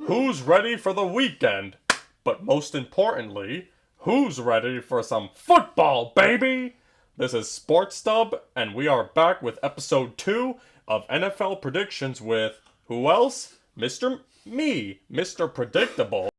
who's ready for the weekend? But most importantly, who's ready for some football, baby? This is Sports Stub, and we are back with episode 2 of NFL predictions with who else? Mr. Predictable.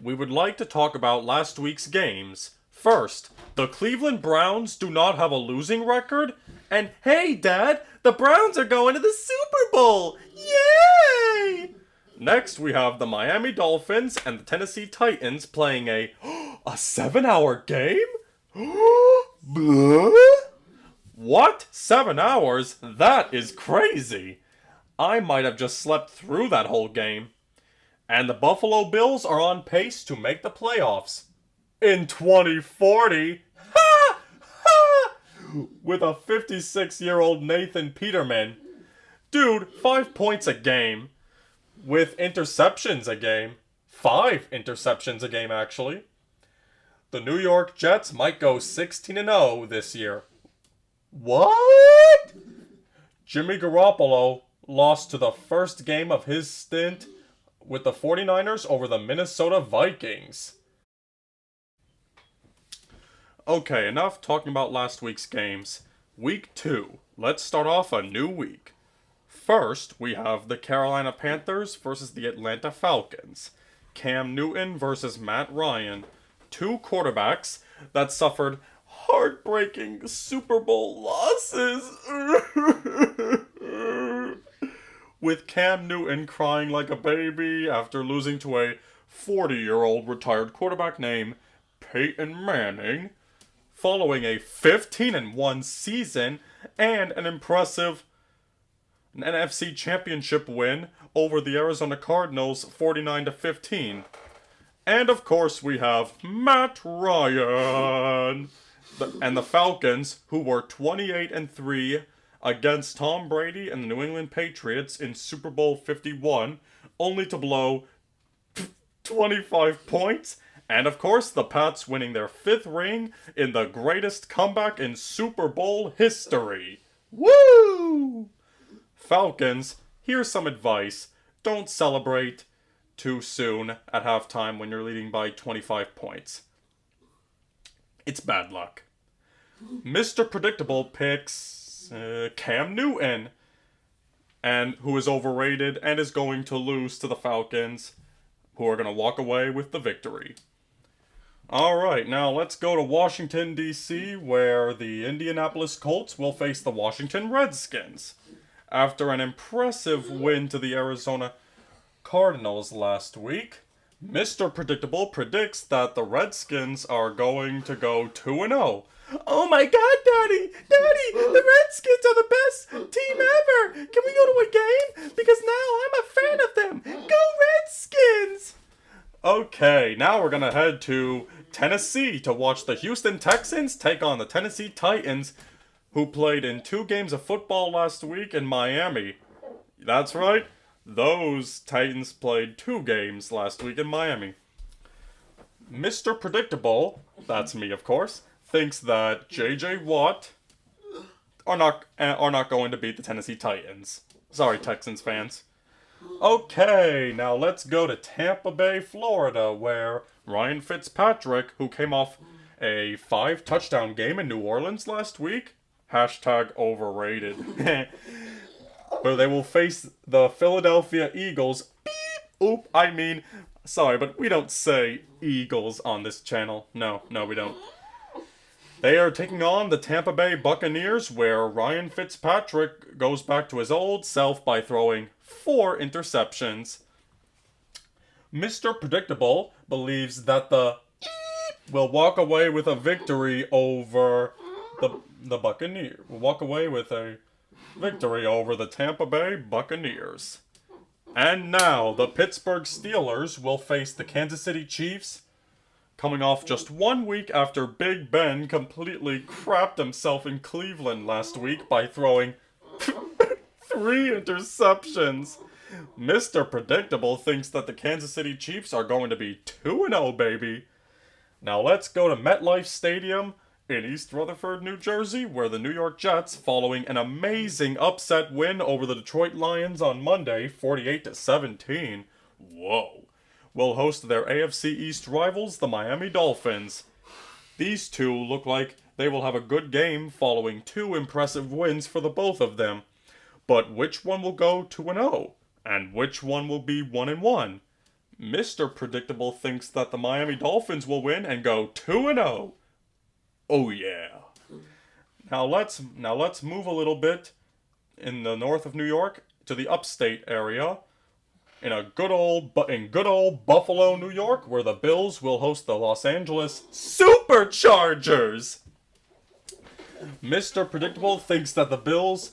We would like to talk about last week's games. First, the Cleveland Browns do not have a losing record. And hey, Dad, the Browns are going to the Super Bowl! Yay! Next, we have the Miami Dolphins and the Tennessee Titans playing a 7-hour game? What? 7 hours? That is crazy! I might have just slept through that whole game. And the Buffalo Bills are on pace to make the playoffs. In 2040, ha! Ha! With a 56-year-old Nathan Peterman. Dude, 5 points a game. With interceptions a game. 5 interceptions a game, actually. The New York Jets might go 16-0 this year. What? Jimmy Garoppolo lost to the first game of his stint with the 49ers over the Minnesota Vikings. Okay, enough talking about last week's games. Week 2. Let's start off a new week. First, we have the Carolina Panthers versus the Atlanta Falcons. Cam Newton versus Matt Ryan. 2 quarterbacks that suffered heartbreaking Super Bowl losses. With Cam Newton crying like a baby after losing to a 40-year-old retired quarterback named Peyton Manning, following a 15-1 season and an impressive NFC Championship win over the Arizona Cardinals 49-15. And of course we have Matt Ryan and the Falcons, who were 28-3 against Tom Brady and the New England Patriots in Super Bowl 51, only to blow 25 points. And of course, the Pats winning their 5th ring in the greatest comeback in Super Bowl history. Woo! Falcons, here's some advice. Don't celebrate too soon at halftime when you're leading by 25 points. It's bad luck. Mr. Predictable picks Cam Newton, and who is overrated and is going to lose to the Falcons, who are going to walk away with the victory. Alright, now let's go to Washington, D.C., where the Indianapolis Colts will face the Washington Redskins. After an impressive win to the Arizona Cardinals last week, Mr. Predictable predicts that the Redskins are going to go 2-0. Oh my god, Daddy! Daddy! The Redskins are the best team ever! Can we go to a game? Because now I'm a fan of them! Go Redskins! Okay, now we're gonna head to Tennessee to watch the Houston Texans take on the Tennessee Titans, who played in 2 games of football last week in Miami. That's right, those Titans played 2 games last week in Miami. Mr. Predictable, that's me of course, thinks that J.J. Watt are not going to beat the Tennessee Titans. Sorry, Texans fans. Okay, now let's go to Tampa Bay, Florida, where Ryan Fitzpatrick, who came off a 5-touchdown game in New Orleans last week, #overrated, where they will face the Philadelphia Eagles. Beep! Oop, sorry, but we don't say Eagles on this channel. No, we don't. They are taking on the Tampa Bay Buccaneers, where Ryan Fitzpatrick goes back to his old self by throwing 4 interceptions. Mr. Predictable believes that the will walk away with a victory over the Buccaneers. Will walk away with a victory over the Tampa Bay Buccaneers. And now, the Pittsburgh Steelers will face the Kansas City Chiefs, coming off just 1 week after Big Ben completely crapped himself in Cleveland last week by throwing 3 interceptions. Mr. Predictable thinks that the Kansas City Chiefs are going to be 2-0, baby. Now let's go to MetLife Stadium in East Rutherford, New Jersey, where the New York Jets, following an amazing upset win over the Detroit Lions on Monday, 48-17, will host their AFC East rivals, the Miami Dolphins. These two look like they will have a good game following 2 impressive wins for the both of them. But which one will go 2-0? And which one will be 1-1? Mr. Predictable thinks that the Miami Dolphins will win and go 2-0. Oh yeah. Now let's move a little bit in the north of New York to the upstate area. In good old Buffalo, New York, where the Bills will host the Los Angeles Superchargers. Mr. Predictable thinks that the Bills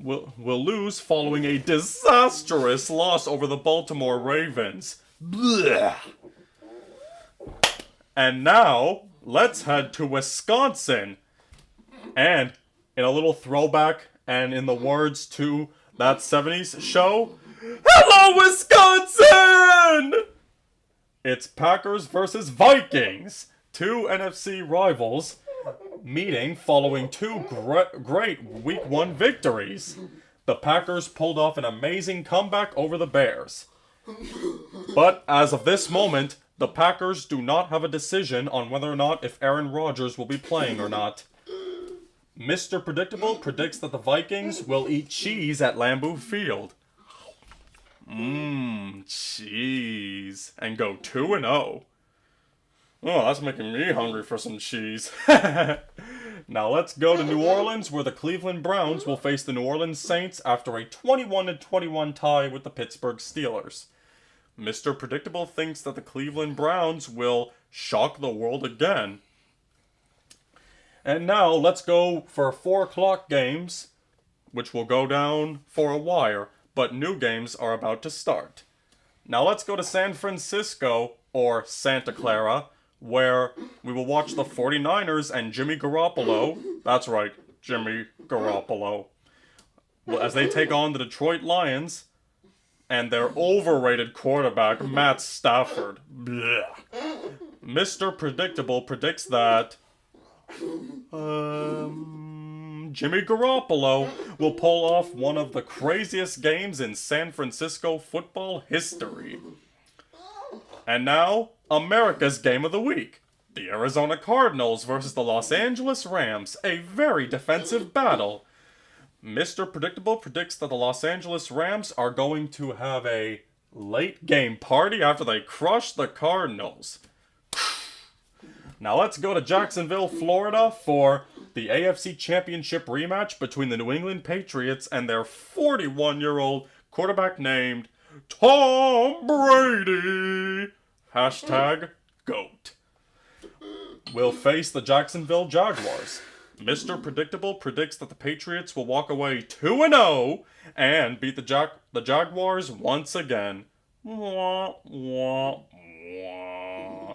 will lose following a disastrous loss over the Baltimore Ravens. Blech. And now, let's head to Wisconsin. And in a little throwback, and in the words to that 70s show, hello, Wisconsin! It's Packers versus Vikings, 2 NFC rivals, meeting following 2 great Week 1 victories. The Packers pulled off an amazing comeback over the Bears. But as of this moment, the Packers do not have a decision on whether or not if Aaron Rodgers will be playing or not. Mr. Predictable predicts that the Vikings will eat cheese at Lambeau Field. Cheese. And go 2-0. Oh, that's making me hungry for some cheese. Now let's go to New Orleans, where the Cleveland Browns will face the New Orleans Saints after a 21-21 tie with the Pittsburgh Steelers. Mr. Predictable thinks that the Cleveland Browns will shock the world again. And now let's go for 4 o'clock games, which will go down for a wire, but new games are about to start. Now let's go to San Francisco, or Santa Clara, where we will watch the 49ers and Jimmy Garoppolo, that's right, Jimmy Garoppolo, as they take on the Detroit Lions and their overrated quarterback, Matt Stafford. Blech. Mr. Predictable predicts that Jimmy Garoppolo will pull off one of the craziest games in San Francisco football history. And now, America's Game of the Week. The Arizona Cardinals versus the Los Angeles Rams, a very defensive battle. Mr. Predictable predicts that the Los Angeles Rams are going to have a late game party after they crush the Cardinals. Now let's go to Jacksonville, Florida for the AFC Championship rematch between the New England Patriots and their 41-year-old quarterback named Tom Brady. Hashtag GOAT. Will face the Jacksonville Jaguars. Mr. Predictable predicts that the Patriots will walk away 2-0 and beat the Jaguars once again. Wah, wah, wah.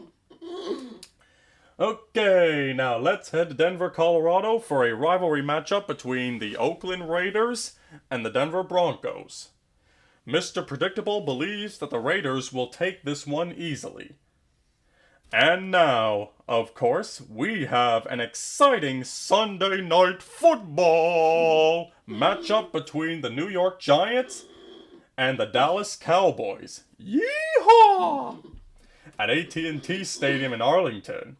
Okay, now let's head to Denver, Colorado for a rivalry matchup between the Oakland Raiders and the Denver Broncos. Mr. Predictable believes that the Raiders will take this one easily. And now, of course, we have an exciting Sunday Night Football matchup between the New York Giants and the Dallas Cowboys. Yeehaw! At AT&T Stadium in Arlington.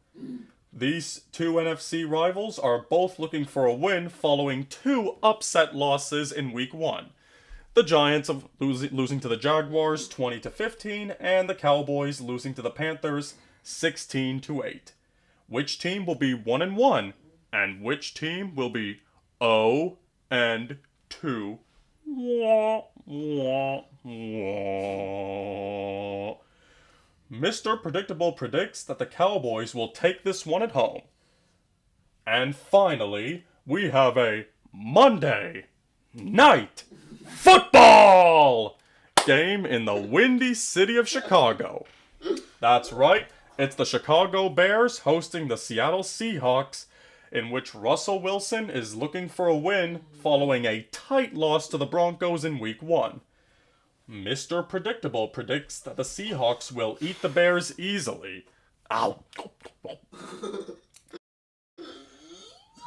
These 2 NFC rivals are both looking for a win following 2 upset losses in Week 1. The Giants losing to the Jaguars 20-15 and the Cowboys losing to the Panthers 16-8. Which team will be 1-1 and which team will be 0-2? Wah, wah, wah. Mr. Predictable predicts that the Cowboys will take this one at home. And finally, we have a Monday Night Football game in the Windy City of Chicago. That's right, it's the Chicago Bears hosting the Seattle Seahawks, in which Russell Wilson is looking for a win following a tight loss to the Broncos in Week 1. Mr. Predictable predicts that the Seahawks will eat the Bears easily. Ow!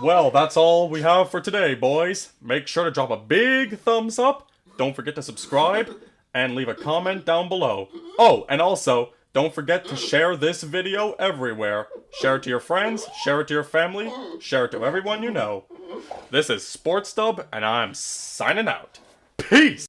Well, that's all we have for today, boys. Make sure to drop a big thumbs up, don't forget to subscribe, and leave a comment down below. Oh, and also, don't forget to share this video everywhere. Share it to your friends, share it to your family, share it to everyone you know. This is SportsDub, and I'm signing out. Peace!